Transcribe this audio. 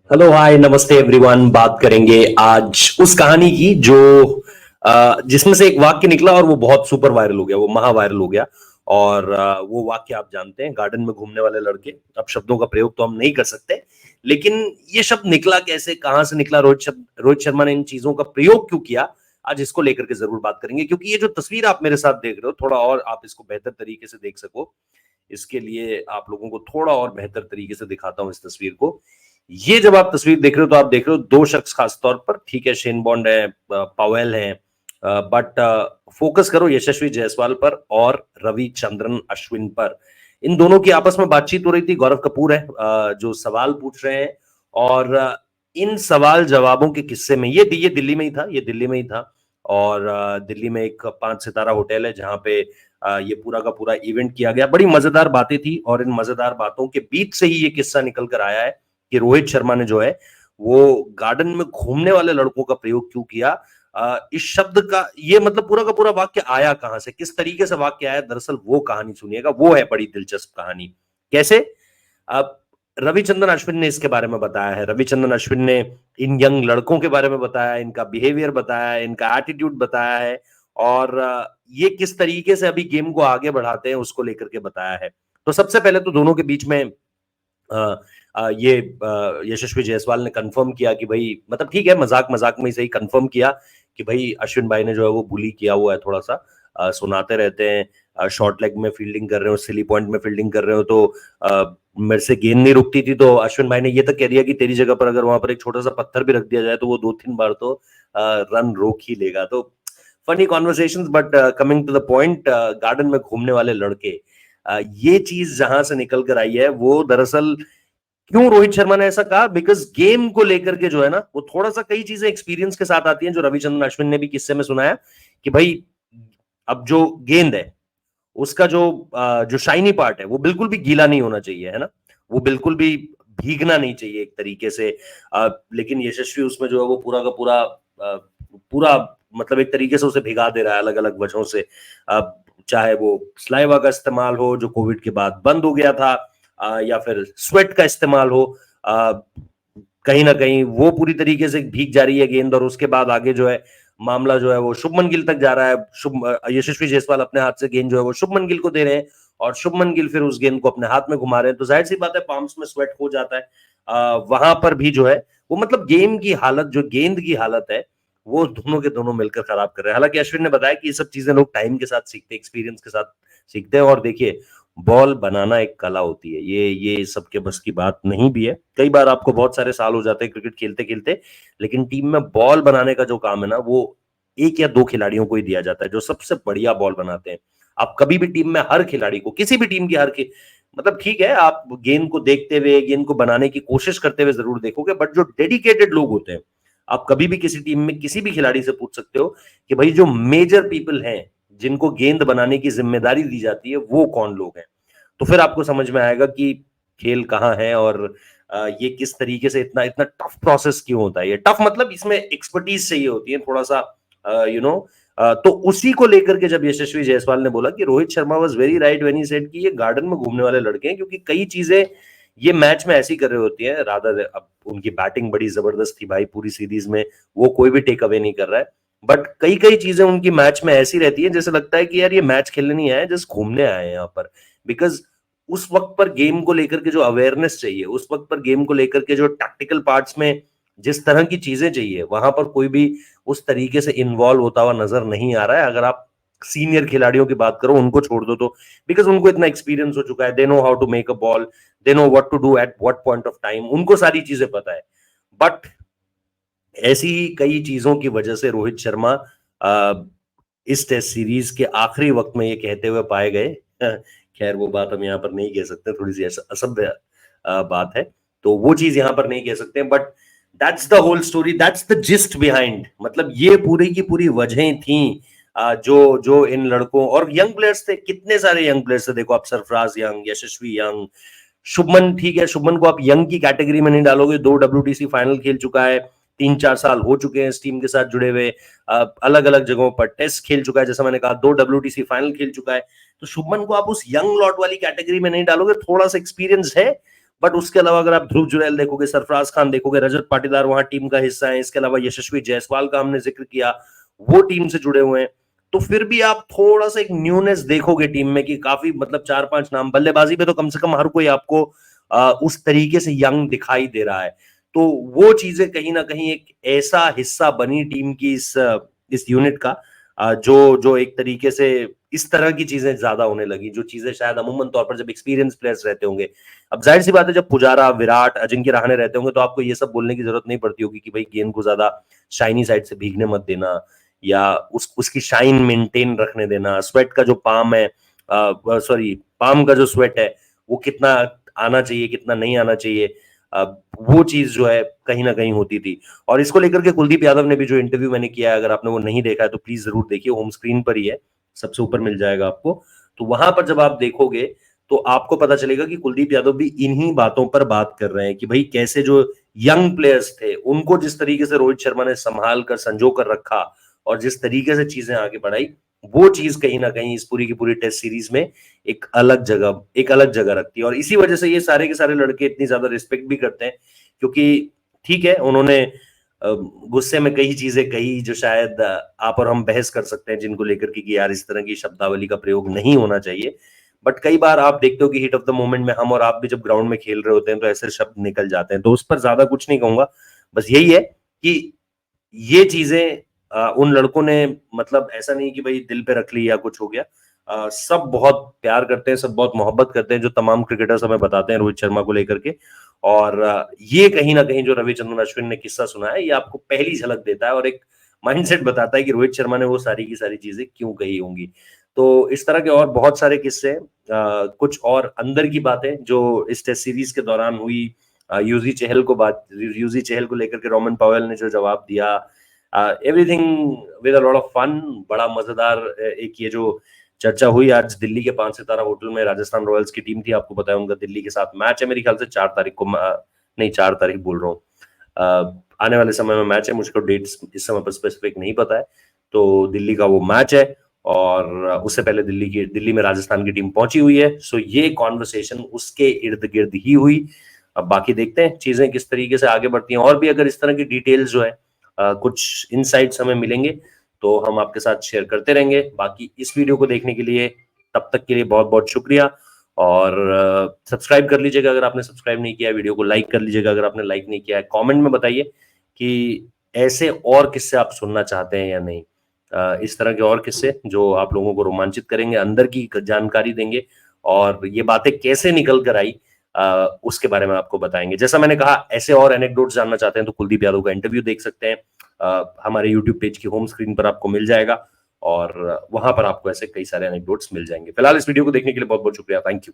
Hello hi नमस्ते everyone. बात करेंगे आज उस कहानी की जो जिसमें से एक वाक्य निकला और वो बहुत सुपर वायरल हो गया, वो महा वायरल हो गया। और वो वाक्य आप जानते हैं, गार्डन में घूमने वाले लड़के। अब शब्दों का प्रयोग तो हम नहीं कर सकते, लेकिन ये शब्द निकला कैसे, कहां से निकला, रोहित शर्मा ने इन चीजों का प्रयोग क्यों किया, आज इसको लेकर के जरूर बात करेंगे। क्योंकि ये जो तस्वीर आप मेरे साथ देख रहे हो, थोड़ा और आप इसको बेहतर तरीके से देख सको, इसके लिए आप लोगों को थोड़ा और बेहतर तरीके से दिखाता हूं इस तस्वीर को। ये जब आप तस्वीर देख रहे हो तो आप देख रहे हो दो शख्स खास तौर पर, ठीक है, शेन बॉन्ड है, पावेल है, बट फोकस करो यशस्वी जायसवाल पर और रविचंद्रन अश्विन पर। इन दोनों की आपस में बातचीत हो रही थी। गौरव कपूर है जो सवाल पूछ रहे हैं, और इन सवाल जवाबों के किस्से में ये दिल्ली में ही था, ये दिल्ली में ही था। और दिल्ली में एक 5 सितारा होटल है जहां पे ये पूरा का पूरा इवेंट किया गया। बड़ी मजेदार बातें थी और इन मजेदार बातों के बीच से ही ये किस्सा निकल कर आया है कि रोहित शर्मा ने जो है वो गार्डन में घूमने वाले लड़कों का प्रयोग क्यों किया। इस शब्द का ये मतलब पूरा का पूरा वाक्य आया कहां से, किस तरीके से वाक्य आया, दरअसल वो कहानी सुनिएगा, वो है बड़ी दिलचस्प कहानी। कैसे? अब रविचंद्रन अश्विन ने इसके बारे में बताया है। रविचंद्रन अश्विन ने इन यंग लड़कों के बारे में बताया, इनका बिहेवियर बताया है, इनका एटीट्यूड बताया है, और ये किस तरीके से अभी गेम को आगे बढ़ाते हैं उसको लेकर के बताया है। तो सबसे पहले तो दोनों के बीच में ये यशस्वी जायसवाल ने कंफर्म किया कि भाई, मतलब ठीक है, मजाक मजाक में ही सही, कंफर्म किया कि भाई अश्विन भाई ने जो है वो बुली किया हुआ है थोड़ा सा। सुनाते रहते हैं, शॉर्ट लेग में फील्डिंग कर रहे हो, सिली पॉइंट में फील्डिंग कर रहे हो तो मेरे से गेंद नहीं रुकती थी, तो अश्विन भाई ने ये तक कह दिया कि तेरी जगह पर अगर वहां पर एक छोटा सा पत्थर भी रख दिया जाए तो वो 2-3 बार तो रन रोक ही लेगा। तो funny conversations, but coming to the point, garden में घूमने वाले लड़के, ये चीज जहां से निकल कर आई है वो दरअसल क्यों रोहित शर्मा ने ऐसा कहा, बिकॉज गेम को लेकर के जो है ना वो थोड़ा सा कई चीजें एक्सपीरियंस के साथ आती हैं, जो रविचंद्रन अश्विन ने भी किस्से में सुनाया कि भाई अब जो गेंद है उसका जो शाइनी पार्ट है वो बिल्कुल भी गीला नहीं होना चाहिए, है ना, वो बिल्कुल भी भीगना नहीं चाहिए एक तरीके से। लेकिन यशस्वी उसमें जो है वो पूरा का पूरा पूरा मतलब एक तरीके से उसे भिगा दे रहा है अलग अलग वजहों से। चाहे वो स्लाइवा का इस्तेमाल हो जो कोविड के बाद बंद हो गया था, या फिर स्वेट का इस्तेमाल हो, कहीं ना कहीं वो पूरी तरीके से भीग जा रही है गेंद, और उसके बाद आगे जो है मामला जो है वो शुभमन गिल तक जा रहा है। यशस्वी जायसवाल अपने हाथ से गेंद जो है वो शुभमन गिल को दे रहे हैं, और शुभमन गिल फिर उस गेंद को अपने हाथ में घुमा रहे हैं, तो जाहिर सी बात है पाम्स में स्वेट हो जाता है। वहां पर भी जो है वो मतलब गेम की हालत, जो गेंद की हालत है, वो दोनों के दोनों मिलकर खराब कर रहे हैं। हालांकि अश्विन ने बताया कि ये सब चीजें लोग टाइम के साथ सीखते हैं, एक्सपीरियंस के साथ सीखते हैं। और देखिए, बॉल बनाना एक कला होती है, ये सबके बस की बात नहीं भी है। कई बार आपको बहुत सारे साल हो जाते हैं क्रिकेट खेलते खेलते, लेकिन टीम में बॉल बनाने का जो काम है ना वो एक या दो खिलाड़ियों को ही दिया जाता है जो सबसे बढ़िया बॉल बनाते हैं। आप कभी भी टीम में हर खिलाड़ी को, किसी भी टीम की हर की, मतलब ठीक है आप गेंद को देखते हुए गेंद को बनाने की कोशिश करते हुए जरूर देखोगे, बट जो डेडिकेटेड लोग होते हैं, आप कभी भी किसी टीम में किसी भी खिलाड़ी से पूछ सकते हो कि भाई जो मेजर पीपल हैं जिनको गेंद बनाने की जिम्मेदारी दी जाती है वो कौन लोग हैं। तो फिर आपको समझ में आएगा कि खेल कहाँ है, और ये किस तरीके से इतना इतना टफ प्रोसेस क्यों होता है। ये टफ मतलब इसमें एक्सपर्टीज चाहिए होती है थोड़ा सा, यू नो। तो उसी को लेकर के जब यशस्वी जायसवाल ने बोला कि Rohit Sharma was very right when he said कि ये गार्डन में घूमने वाले लड़के हैं, क्योंकि कई चीजें ये मैच में ऐसी कर रही होती है। राधा, अब उनकी बैटिंग बड़ी जबरदस्त थी भाई पूरी सीरीज में, वो कोई भी टेक अवे नहीं कर रहा है, बट कई कई चीजें उनकी मैच में ऐसी रहती है जैसे लगता है कि यार ये मैच खेलने नहीं आए, जस्ट घूमने आए हैं यहाँ पर। बिकॉज उस वक्त पर गेम को लेकर के जो अवेयरनेस चाहिए, उस वक्त पर गेम को लेकर के जो टैक्टिकल पार्ट्स में जिस तरह की चीजें चाहिए, वहां पर कोई भी उस तरीके से इन्वॉल्व होता हुआ नजर नहीं आ रहा है। अगर आप सीनियर खिलाड़ियों की बात करो, उनको छोड़ दो तो, बिकॉज उनको इतना एक्सपीरियंस हो चुका है, they know how to make a ball, they know what to do at what point of time, उनको सारी चीजें पता है। बट ऐसी ही कई चीजों की वजह से रोहित शर्मा इस टेस्ट सीरीज के आखिरी वक्त में ये कहते हुए पाए गए, खैर वो बात हम यहाँ पर नहीं कह सकते, थोड़ी सी असभ्य बात है, तो वो चीज यहाँ पर नहीं कह सकते, but that's the whole story, that's the gist behind. मतलब ये पूरी की पूरी वजहें थी जो जो इन लड़कों, और यंग प्लेयर्स थे, कितने सारे यंग प्लेयर्स थे। देखो आप, सरफराज यंग, यशस्वी यंग, शुभमन, ठीक है शुभमन को आप यंग की कैटेगरी में नहीं डालोगे, 2 WTC फाइनल खेल चुका है, 3-4 साल हो चुके हैं इस टीम के साथ जुड़े हुए, अलग अलग जगहों पर टेस्ट खेल चुका है, जैसा मैंने कहा 2 WTC फाइनल खेल चुका है। तो शुभमन को आप उस यंग लॉट वाली कैटेगरी में नहीं डालोगे, थोड़ा सा एक्सपीरियंस है, बट उसके अलावा अगर आप ध्रुव जुरैल देखोगे, सरफराज खान देखोगे, रजत पाटीदार वहां टीम का हिस्सा है, इसके अलावा यशस्वी जायसवाल का हमने जिक्र किया, वो टीम से जुड़े हुए हैं, तो फिर भी आप थोड़ा सा एक न्यूनेस देखोगे टीम में कि काफी मतलब 4-5 नाम बल्लेबाजी पे तो कम से कम हर कोई आपको उस तरीके से यंग दिखाई दे रहा है। तो वो चीजें कहीं ना कहीं एक ऐसा हिस्सा बनी टीम की इस यूनिट का जो जो एक तरीके से इस तरह की चीजें ज्यादा होने लगी, जो चीजें शायद अमूमन तौर पर जब एक्सपीरियंस प्लेयर्स रहते होंगे। अब जाहिर सी बात है, जब पुजारा, विराट, अजिंक्य रहाणे रहते होंगे तो आपको ये सब बोलने की जरूरत नहीं पड़ती होगी कि भाई गेंद को ज्यादा शाइनी साइड से भीगने मत देना, या उसकी शाइन मेंटेन रखने देना, स्वेट का जो पाम है, सॉरी पाम का जो स्वेट है वो कितना आना चाहिए, कितना नहीं आना चाहिए, वो चीज जो है कहीं ना कहीं होती थी। और इसको लेकर के कुलदीप यादव ने भी जो इंटरव्यू मैंने किया है, अगर आपने वो नहीं देखा है तो प्लीज जरूर देखिए, होम स्क्रीन पर ही है, सबसे ऊपर मिल जाएगा आपको। तो वहां पर जब आप देखोगे तो आपको पता चलेगा कि कुलदीप यादव भी इन्हीं बातों पर बात कर रहे हैं कि भाई कैसे जो यंग प्लेयर्स थे उनको जिस तरीके से रोहित शर्मा ने संभाल कर संजो कर रखा और जिस तरीके से चीजें आगे बढ़ाई, वो चीज कहीं ना कहीं इस पूरी की पूरी टेस्ट सीरीज में एक अलग जगह रखती है। और इसी वजह से ये सारे के सारे लड़के इतनी ज्यादा रिस्पेक्ट भी करते हैं, क्योंकि ठीक है उन्होंने गुस्से में कई चीजें कही जो शायद आप और हम बहस कर सकते हैं, जिनको लेकर कि यार इस तरह की शब्दावली का प्रयोग नहीं होना चाहिए। बट कई बार आप देखते हो कि हिट ऑफ द मोमेंट में हम और आप भी जब ग्राउंड में खेल रहे होते हैं तो ऐसे शब्द निकल जाते हैं, तो उस पर ज्यादा कुछ नहीं कहूंगा। बस यही है कि ये चीजें उन लड़कों ने मतलब ऐसा नहीं कि भाई दिल पे रख ली या कुछ हो गया। सब बहुत प्यार करते हैं, सब बहुत मोहब्बत करते हैं, जो तमाम क्रिकेटर्स हमें बताते हैं रोहित शर्मा को लेकर के। और ये कहीं ना कहीं जो रविचंद्रन अश्विन ने किस्सा सुना है, ये आपको पहली झलक देता है और एक माइंडसेट बताता है कि रोहित शर्मा ने वो सारी की सारी चीजें क्यों कही होंगी। तो इस तरह के और बहुत सारे किस्से, कुछ और अंदर की बातें जो इस टेस्ट सीरीज के दौरान हुई, यूजी चहल को लेकर के रोमन पॉवेल ने जो जवाब दिया, everything with a lot of fun, बड़ा मजेदार। एक ये जो चर्चा हुई आज दिल्ली के 5 सितारा होटल में, राजस्थान रॉयल्स की टीम थी, आपको पता है उनका दिल्ली के साथ मैच है, मेरे ख्याल से 4 तारीख को, नहीं 4 तारीख बोल रहा हूँ, आने वाले समय में मैच है, मुझको डेट्स इस समय पर स्पेसिफिक नहीं पता है। तो दिल्ली का वो मैच है और उससे पहले दिल्ली में राजस्थान की टीम पहुंची हुई है। सो ये कॉन्वर्सेशन उसके इर्द गिर्द ही हुई। अब बाकी देखते हैं चीजें किस तरीके से आगे बढ़ती हैं, और भी अगर इस तरह की डिटेल्स जो है कुछ इनसाइट्स हमें मिलेंगे तो हम आपके साथ शेयर करते रहेंगे। बाकी इस वीडियो को देखने के लिए तब तक के लिए बहुत बहुत शुक्रिया, और सब्सक्राइब कर लीजिएगा अगर आपने सब्सक्राइब नहीं किया, वीडियो को लाइक कर लीजिएगा अगर आपने लाइक नहीं किया है, कमेंट में बताइए कि ऐसे और किस्से आप सुनना चाहते हैं या नहीं, इस तरह के और किस्से जो आप लोगों को रोमांचित करेंगे, अंदर की जानकारी देंगे, और ये बातें कैसे निकल कर आई उसके बारे में आपको बताएंगे। जैसा मैंने कहा, ऐसे और एनेक्डोट्स जानना चाहते हैं तो कुलदीप यादव का इंटरव्यू देख सकते हैं, हमारे यूट्यूब पेज की होम स्क्रीन पर आपको मिल जाएगा, और वहां पर आपको ऐसे कई सारे एनेक्डोट्स मिल जाएंगे। फिलहाल इस वीडियो को देखने के लिए बहुत बहुत शुक्रिया। Thank you.